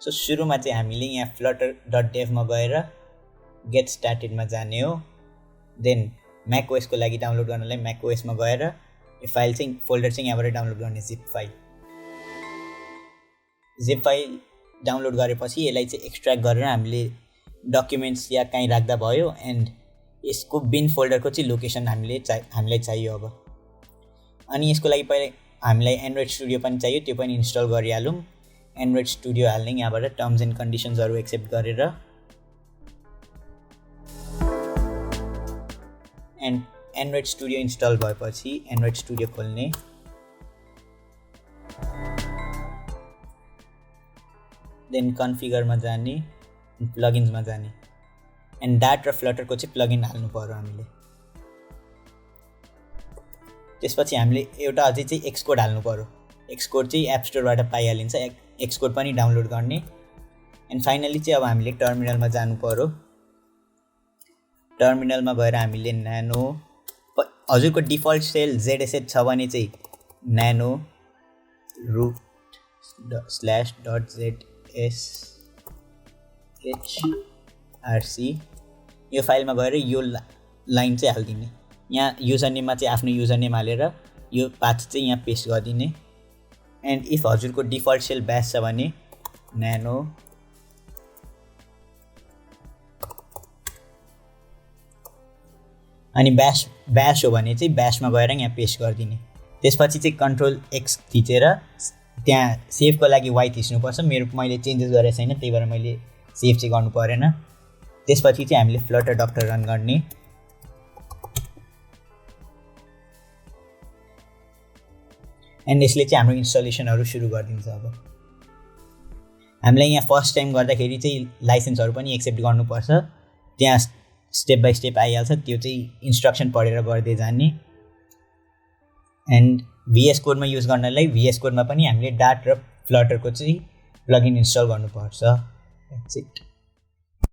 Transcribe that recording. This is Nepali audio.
सो सुरुमा चाहिँ हामीले यहाँ flutter.dev मा गएर get started मा जाने हो देन macOS को लागि डाउनलोड गर्नलाई macOS मा गएर यो फाइल चाहिँ फोल्डर चाहिँ यहाँबाट डाउनलोड गर्ने zip फाइल डाउनलोड गरेपछि यसलाई चाहिँ एक्सट्र्याक्ट गरेर हामीले डकुमेन्ट्स या कहीँ राख्दा भयो एन्ड यसको बिन फोल्डरको चाहिँ लोकेसन हामीलाई चाहियो अब अनि यसको लागि पहिले हामीलाई एन्ड्रोइड स्टुडियो पनि चाहियो त्यो पनि इन्स्टल गरिहालौँ एन्ड्रोइड स्टुडियो हाल्ने यहाँबाट टर्म्स एन्ड कन्डिसन्सहरू एक्सेप्ट गरेर एन्ड एन्ड्रोइड स्टुडियो इन्स्टल भएपछि एन्ड्रोइड स्टुडियो खोल्ने देन कन्फिगरमा जाने प्लगइन्समा जाने एन्ड डाट र फ्लटरको चाहिँ प्लगइन हाल्नु पर्यो हामीले त्यसपछि हामीले एउटा अझै चाहिँ एक्सकोड हाल्नु पर्यो एक्सकोड चाहिँ एप स्टोरबाट पाइहालिन्छ एक्सकोड पनि डाउनलोड गर्ने एन्ड फाइनली चाहिँ अब हामीले टर्मिनलमा जानु पर्यो टर्मिनलमा गएर हामीले न्यानो हजुरको डिफल्ट सेल ZSH छ भने चाहिँ न्यानो root/.zshrc यो फाइलमा गएर यो लाइन चाहिँ हालिदिने यहाँ युजर नेममा चाहिँ आफ्नो युजर नेम हालेर यो पाथ चाहिँ यहाँ पेस्ट गरिदिने एन्ड इफ हजुरको डिफल्ट सेल ब्यास छ भने न्यानो अनि ब्यास हो भने चाहिँ ब्यासमा गएर यहाँ पेस्ट गरिदिने त्यसपछि चाहिँ कन्ट्रोल X थिचेर त्यहाँ सेभको लागि Y थिच्नुपर्छ मैले चेन्जेस गरेको छैन त्यही भएर मैले सेभ चाहिँ गर्नु परेन त्यसपछि चाहिँ हामीले फ्लटर डक्टर रन गर्ने एन्ड यसले चाहिँ हाम्रो इन्स्टलेसनहरू सुरु गरिदिन्छ अब हामीलाई यहाँ फर्स्ट टाइम गर्दाखेरि चाहिँ लाइसेन्सहरू पनि एक्सेप्ट गर्नुपर्छ त्यहाँ स्टेप बाई स्टेप आइहाल्छ त्यो चाहिँ इन्स्ट्रक्सन पढेर गर्दै जाने एन्ड VS कोडमा युज गर्नलाई VS कोडमा पनि हामीले डाट र फ्लटरको चाहिँ प्लगइन इन्स्टल गर्नुपर्छ द्याट्स इट